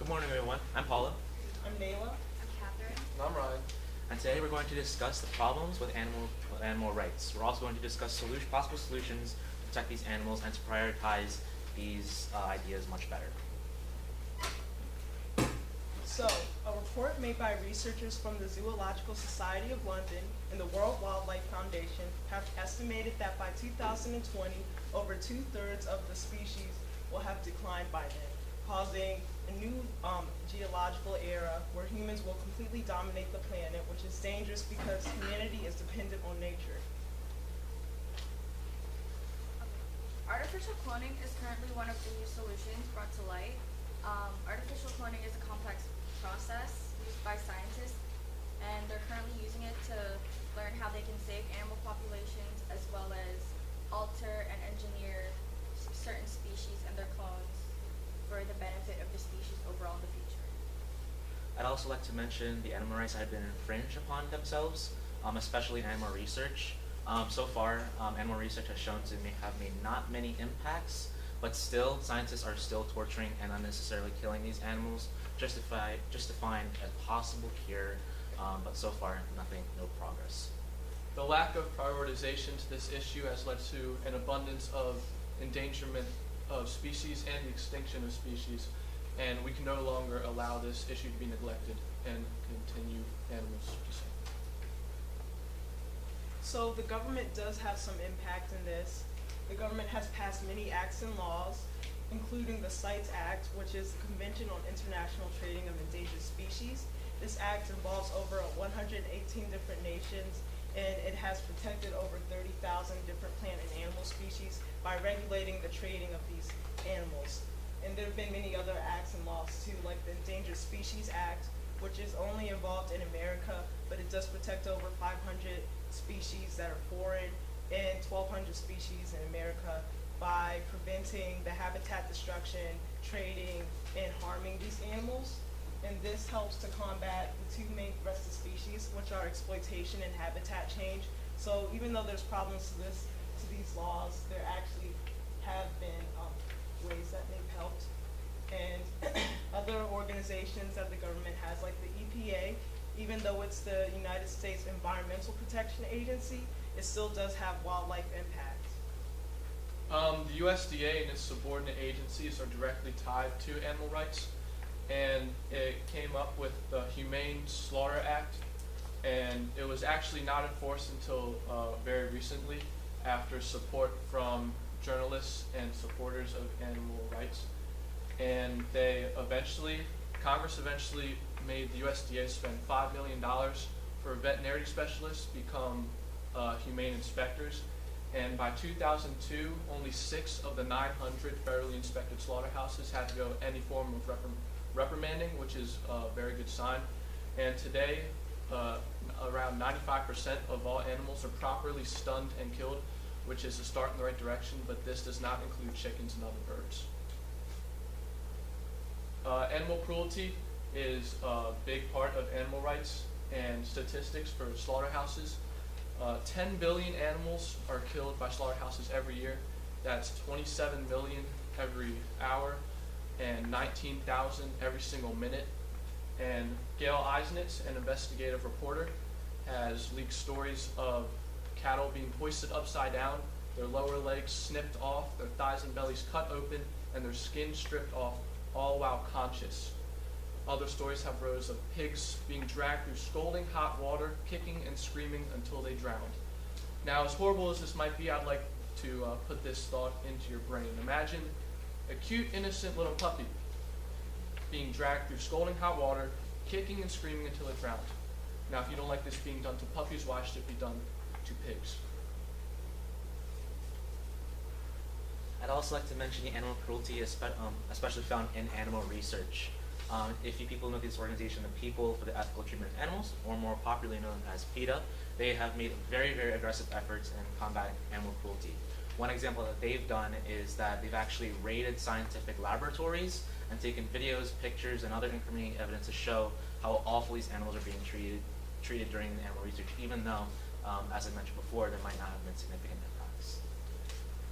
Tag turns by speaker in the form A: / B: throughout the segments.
A: Good morning, everyone. I'm Paula,
B: I'm Nayla.
C: I'm Catherine.
D: And I'm Ryan.
A: and today we're going to discuss the problems with animal rights. We're also going to discuss possible solutions to protect these animals and to prioritize these ideas much better.
B: So, a report made by researchers from the Zoological Society of London and the World Wildlife Foundation have estimated that by 2020, over two-thirds of the species will have declined by then, causing a new geological era where humans will completely dominate the planet, which is dangerous because humanity is dependent on nature.
C: Artificial cloning is currently one of the new solutions brought to light. Artificial cloning is a complex process used by scientists, and they're currently using it to learn how they can save animal populations as well as alter and engineer certain species and their clones for the benefit of the species overall in the future.
A: I'd also like to mention the animal rights that have been infringed upon themselves, especially in animal research. So far, animal research has shown to have made not many impacts, but still, scientists are still torturing and unnecessarily killing these animals just to find a possible cure, but so far, no progress.
D: The lack of prioritization to this issue has led to an abundance of endangerment of species and the extinction of species, and we can no longer allow this issue to be neglected and continue animals to suffer.
B: So the government does have some impact in this. The government has passed many acts and laws, including the CITES Act, which is the Convention on International Trading of Endangered Species. This act involves over 118 different nations, and it has protected over 30,000 different plant and animal species by regulating the trading of these animals. And there have been many other acts and laws too, like the Endangered Species Act, which is only involved in America, but it does protect over 500 species that are foreign and 1,200 species in America by preventing the habitat destruction, trading, and harming these animals. And this helps to combat the two main threats to species, which are exploitation and habitat change. So even though there's problems to these laws, there actually have been ways that they've helped. And other organizations that the government has, like the EPA, even though it's the United States Environmental Protection Agency, it still does have wildlife impacts.
D: The USDA and its subordinate agencies are directly tied to animal rights, and it came up with the Humane Slaughter Act, and it was actually not enforced until very recently after support from journalists and supporters of animal rights. And Congress eventually made the USDA spend $5 million for veterinary specialists become humane inspectors. And by 2002, only 6 of the 900 federally inspected slaughterhouses had to go any form of reprimanding, which is a very good sign. And today, around 95% of all animals are properly stunned and killed, which is a start in the right direction, but this does not include chickens and other birds. Animal cruelty is a big part of animal rights and statistics for slaughterhouses. 10 billion animals are killed by slaughterhouses every year. That's 27 million every hour and 19,000 every single minute. And Gail Eisnitz, an investigative reporter, has leaked stories of cattle being hoisted upside down, their lower legs snipped off, their thighs and bellies cut open, and their skin stripped off, all while conscious. Other stories have rows of pigs being dragged through scalding hot water, kicking and screaming until they drowned. Now, as horrible as this might be, I'd like to put this thought into your brain. Imagine a cute, innocent little puppy being dragged through scalding hot water, kicking and screaming until it drowned. Now, if you don't like this being done to puppies, why should it be done to pigs?
A: I'd also like to mention the animal cruelty, especially found in animal research. If you people know this organization, the People for the Ethical Treatment of Animals, or more popularly known as PETA, they have made very, very aggressive efforts in combating animal cruelty. One example that they've done is that they've actually raided scientific laboratories and taken videos, pictures, and other incriminating evidence to show how awful these animals are being treated during the animal research, even though, as I mentioned before, there might not have been significant impacts.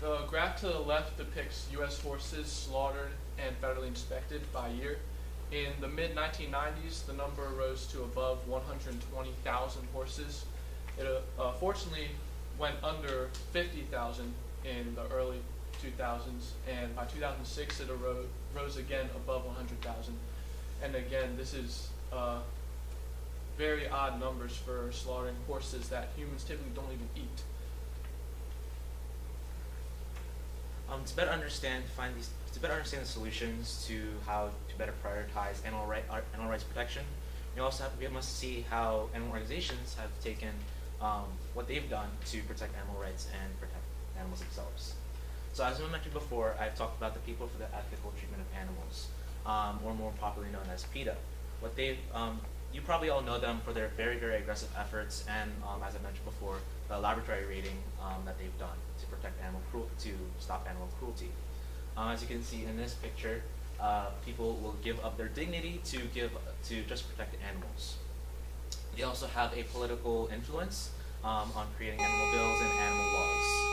D: The graph to the left depicts U.S. horses slaughtered and federally inspected by year, In the mid-1990s, the number rose to above 120,000 horses. It fortunately went under 50,000 in the early 2000s, and by 2006 it rose again above 100,000. And again, this is very odd numbers for slaughtering horses that humans typically don't even eat.
A: To better understand the solutions to how to better prioritize animal rights protection, we must see how animal organizations have taken what they've done to protect animal rights and protect animals themselves. So as I mentioned before, I've talked about the People for the Ethical Treatment of Animals, or more popularly known as PETA. You probably all know them for their very, very aggressive efforts and, as I mentioned before, the laboratory raiding that they've done to protect to stop animal cruelty. As you can see in this picture, people will give up their dignity to just protect the animals. They also have a political influence on creating animal bills and animal laws.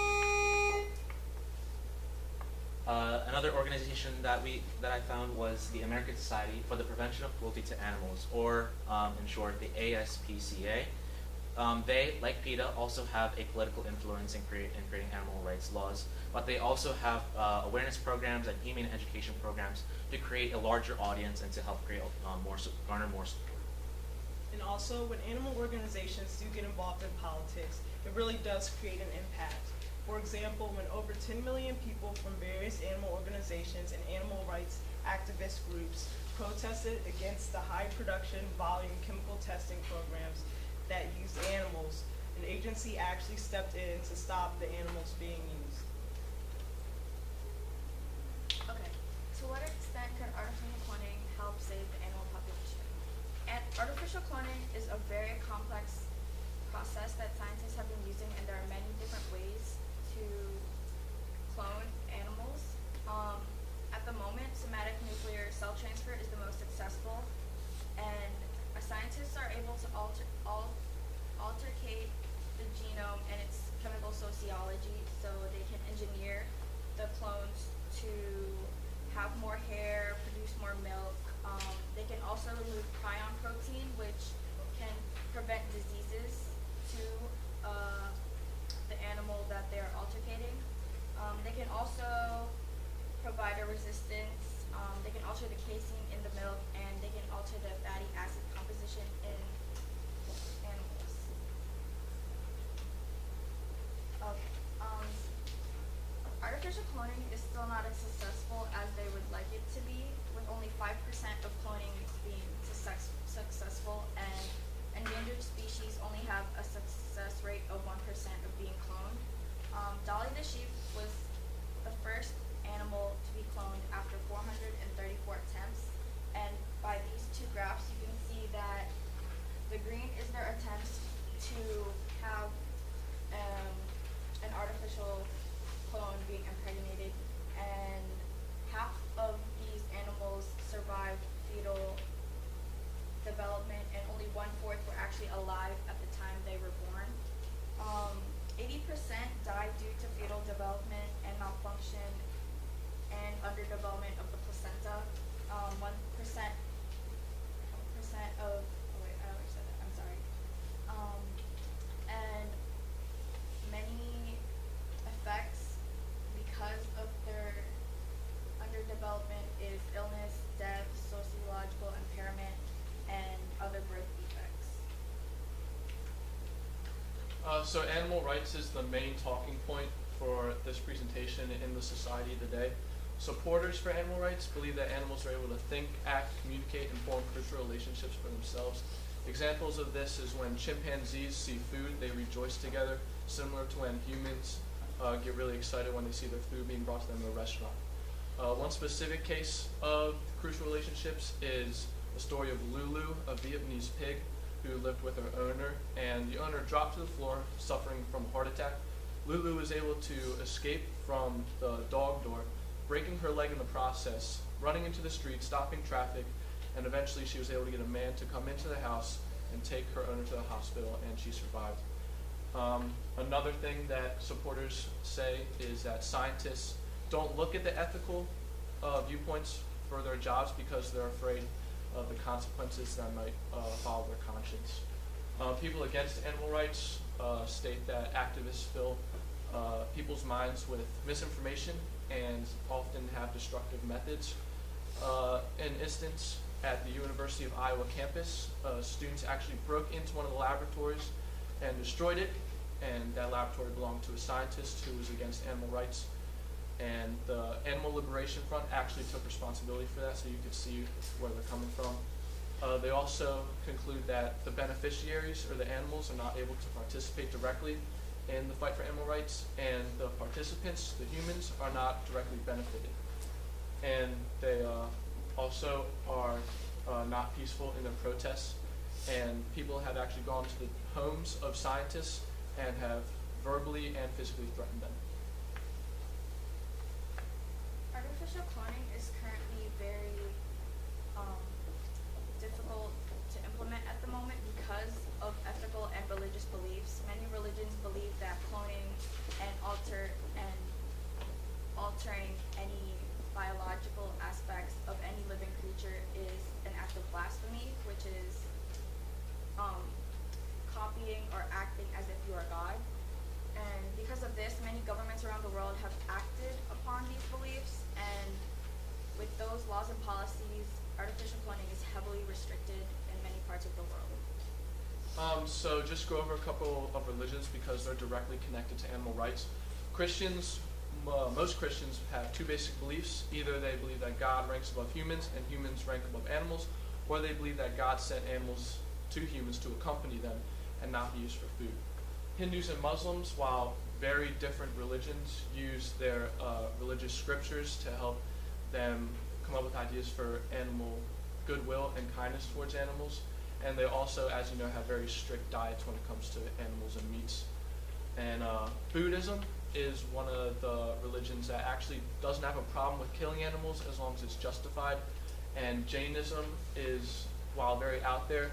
A: Another organization that I found was the American Society for the Prevention of Cruelty to Animals, or in short, the ASPCA. They, like PETA, also have a political influence in creating animal rights laws, but they also have awareness programs and humane education programs to create a larger audience and to help garner more support.
B: And also, when animal organizations do get involved in politics, it really does create an impact. For example, when over 10 million people from various animal organizations and animal rights activist groups protested against the high production volume chemical testing programs that used animals, an agency actually stepped in to stop the animals being used.
C: Okay, to what extent can artificial cloning help save the animal population? And artificial cloning is a very complex process that scientists have been using, and there are many different ways to clone animals. At the moment, somatic nuclear cell transfer is the most successful, and scientists are able to altercate the genome and its chemical sociology, so they can engineer the clones to have more hair, produce more milk. They can also remove prion protein, which can prevent diseases to the animal that they're altercating. They can also provide a resistance. They can alter the casein in the milk, and they can alter the fatty acid composition in animals. Okay. Artificial cloning is still not as successful as they would like it to be, with only 5% of cloning being successful, and endangered species only have a success rate of 1% of being cloned. Dolly the sheep was the first animal to be cloned after 434 attempts, and by these two graphs you can see that the green is their attempts to have an artificial clone being impregnated, and half of these animals survived fetal development, and only 1/4 were actually alive at the time they were born. 80% died due to fetal development and malfunction and underdevelopment of the placenta. 1% of, oh wait, I already said that, I'm sorry. And many effects because of their underdevelopment is illness, death, sociological impairment, and other birth defects.
D: So animal rights is the main talking point for this presentation in the society today. Supporters for animal rights believe that animals are able to think, act, communicate, and form crucial relationships for themselves. Examples of this is when chimpanzees see food, they rejoice together, similar to when humans get really excited when they see their food being brought to them in a restaurant. One specific case of crucial relationships is the story of Lulu, a Vietnamese pig who lived with her owner, and the owner dropped to the floor suffering from a heart attack. Lulu was able to escape from the dog door, breaking her leg in the process, running into the street, stopping traffic, and eventually she was able to get a man to come into the house and take her owner to the hospital, and she survived. Another thing that supporters say is that scientists don't look at the ethical viewpoints for their jobs because they're afraid of the consequences that might follow their conscience. People against animal rights state that activists fill people's minds with misinformation and often have destructive methods. In an instance, at the University of Iowa campus, students actually broke into one of the laboratories and destroyed it, and that laboratory belonged to a scientist who was against animal rights. And the Animal Liberation Front actually took responsibility for that, so you could see where they're coming from. They also conclude that the beneficiaries, or the animals, are not able to participate directly in the fight for animal rights, and the participants, the humans, are not directly benefited. And they also are not peaceful in their protests, and people have actually gone to the homes of scientists and have verbally and physically threatened them.
C: Artificial cloning is currently very difficult to implement at the moment because of ethical and religious beliefs. Many religions believe that cloning and altering any biological aspects of any living creature is an act of blasphemy, which is copying or acting as if you are God. And because of this, many governments around the world have acted upon these beliefs, and with those laws and policies, artificial cloning is heavily restricted in many parts of the world.
D: So just go over a couple of religions because they're directly connected to animal rights. Christians, most Christians have two basic beliefs. Either they believe that God ranks above humans and humans rank above animals, or they believe that God sent animals to humans to accompany them and not be used for food. Hindus and Muslims, while very different religions, use their religious scriptures to help them come up with ideas for animal goodwill and kindness towards animals. And they also, as you know, have very strict diets when it comes to animals and meats. And Buddhism is one of the religions that actually doesn't have a problem with killing animals as long as it's justified. And Jainism is, while very out there,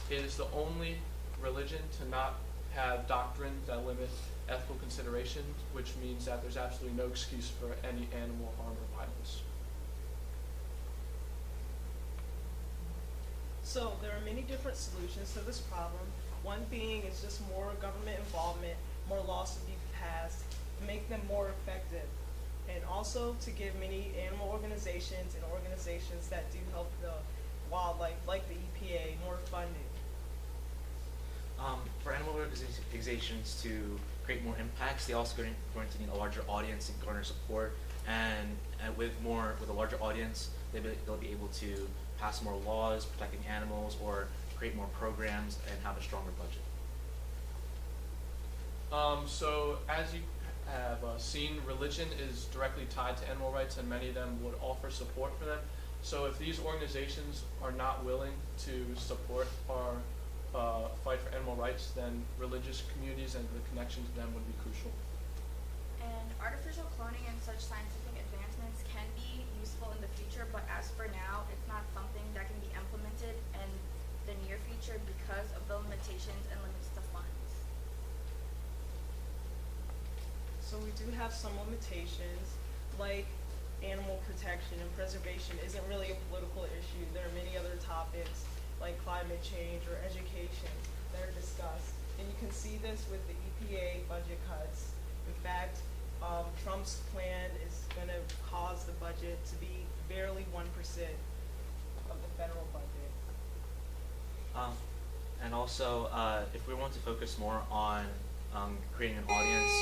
D: is the only religion to not have doctrines that limit ethical considerations, which means that there's absolutely no excuse for any animal harm or violence.
B: So there are many different solutions to this problem. One being is just more government involvement, more laws to be passed, to make them more effective, and also to give many animal organizations and organizations that do help the wildlife, like the EPA, more funding.
A: For animal organizations to create more impacts, they also going to need a larger audience and garner support. And with a larger audience, they'll be able to pass more laws protecting animals, or create more programs and have a stronger budget.
D: So as you have seen, religion is directly tied to animal rights, and many of them would offer support for them. So if these organizations are not willing to support our fight for animal rights, then religious communities and the connection to them would be crucial.
C: And artificial cloning and such scientific advancements can be useful in the future, but as for now, it's not something that can be implemented in the near future because of the limitations and limits to funds.
B: So we do have some limitations, like animal protection and preservation isn't really a political issue. There are many other topics like climate change or education that are discussed. And you can see this with the EPA budget cuts. In fact, Trump's plan is going to cause the budget to be barely 1% of the federal budget.
A: And also, if we want to focus more on creating an audience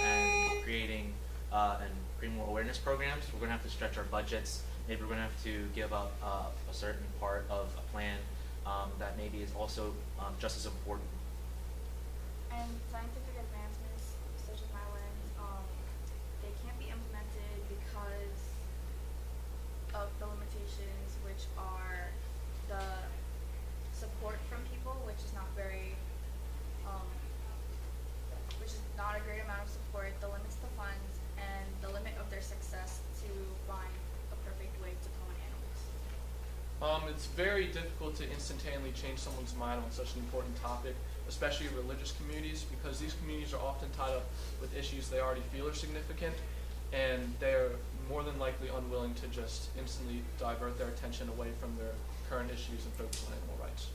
A: and creating more awareness programs, we're going to have to stretch our budgets. Maybe we're going to have to give up a certain part of a plan that maybe is also just as important.
C: And scientific advancements, such as Mylands, they can't be implemented because of the limitations, which are the support from people, which is not a great amount of support, the limits to funds, and the limit of their success to find a perfect way to clone animals.
D: It's very difficult to instantaneously change someone's mind on such an important topic, especially religious communities, because these communities are often tied up with issues they already feel are significant, and they're more than likely unwilling to just instantly divert their attention away from their current issues and focus on animal rights.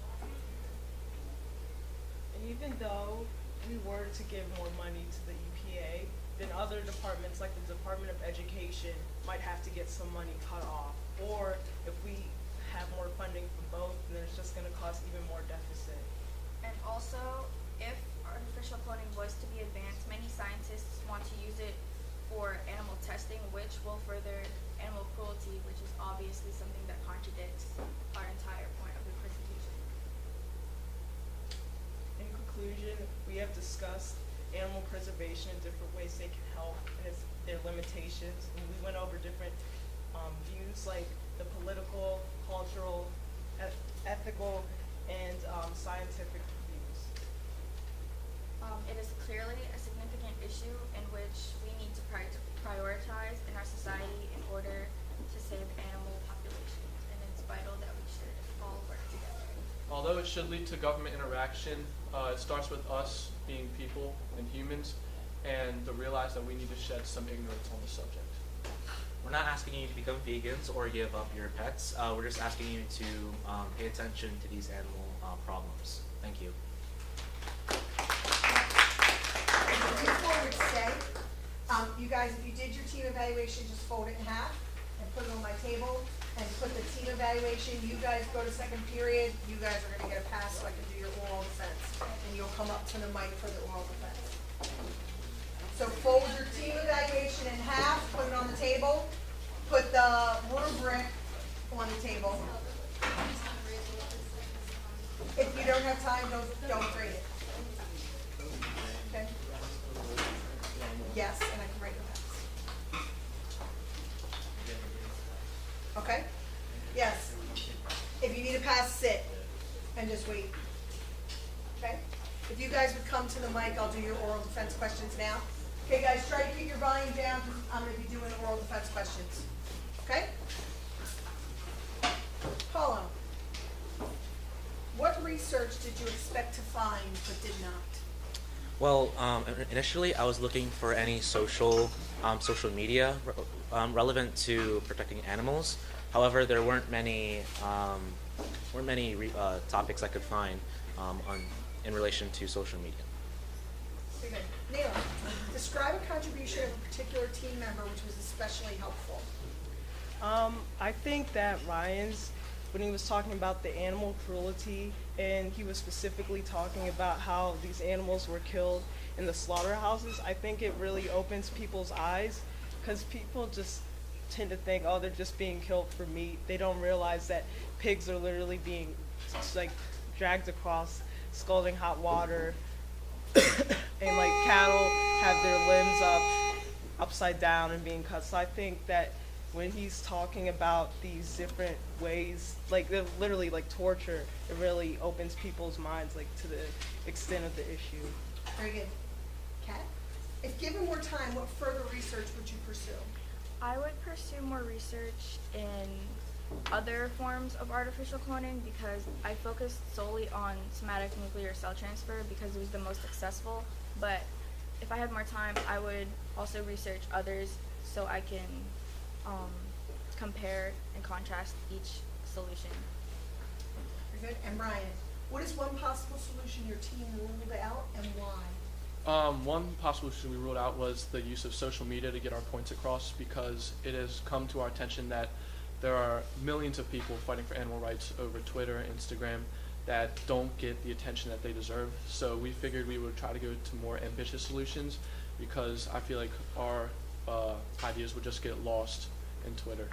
B: And even though we were to give more money to the EPA, then other departments like the Department of Education might have to get some money cut off. Or if we have more funding for both, then it's just gonna cause even more deficit.
C: And also, if artificial cloning was to be advanced, many scientists want to use it for animal testing, which will further animal cruelty, which is obviously something that contradicts our entire point of the presentation.
B: In conclusion, we have discussed animal preservation and different ways they can help and their limitations. And we went over different views like the political, cultural, ethical, and scientific views.
C: It is clearly a significant issue in which we need to prioritize in our society in order to save animal populations, and it's vital that we should all work together.
D: Although it should lead to government interaction, it starts with us being people and humans, and to realize that we need to shed some ignorance on the subject.
A: We're not asking you to become vegans or give up your pets. We're just asking you to pay attention to these animal problems. Thank you.
E: Move forward, stay. You guys, if you did your team evaluation, just fold it in half and put it on my table and put the team evaluation. You guys go to second period. You guys are gonna get a pass so I can do your oral defense. And you'll come up to the mic for the oral defense. So fold your team evaluation in half, put it on the table. Put the rubric on the table. If you don't have time, don't grade it. Okay? Yes, and I can write the pass. Okay? Yes. If you need a pass, sit and just wait. Okay? If you guys would come to the mic, I'll do your oral defense questions now. Okay, guys, try to keep your volume down because I'm going to be doing oral defense questions. Okay? Paulo, what research did you expect to find but did not?
A: Well, initially I was looking for any social media relevant to protecting animals. However, there weren't many topics I could find in relation to social media.
E: Okay. Neil, describe a contribution of a particular team member which was especially helpful.
B: I think that Ryan's, when he was talking about the animal cruelty, and he was specifically talking about how these animals were killed in the slaughterhouses, I think it really opens people's eyes, because people just tend to think, oh, they're just being killed for meat. They don't realize that pigs are literally being like dragged across scalding hot water, and like cattle have their limbs upside down and being cut. So I think that when he's talking about these different ways, like they're literally like torture, it really opens people's minds like to the extent of the issue.
E: Very good. Kat, if given more time, what further research would you pursue?
C: I would pursue more research in other forms of artificial cloning because I focused solely on somatic nuclear cell transfer because it was the most successful. But if I had more time, I would also research others so I can compare and contrast each solution.
E: Very good. And Brian, what is one possible solution your team ruled out and why?
D: One possible solution we ruled out was the use of social media to get our points across because it has come to our attention that there are millions of people fighting for animal rights over Twitter and Instagram that don't get the attention that they deserve. So we figured we would try to go to more ambitious solutions because I feel like our ideas would just get lost in Twitter.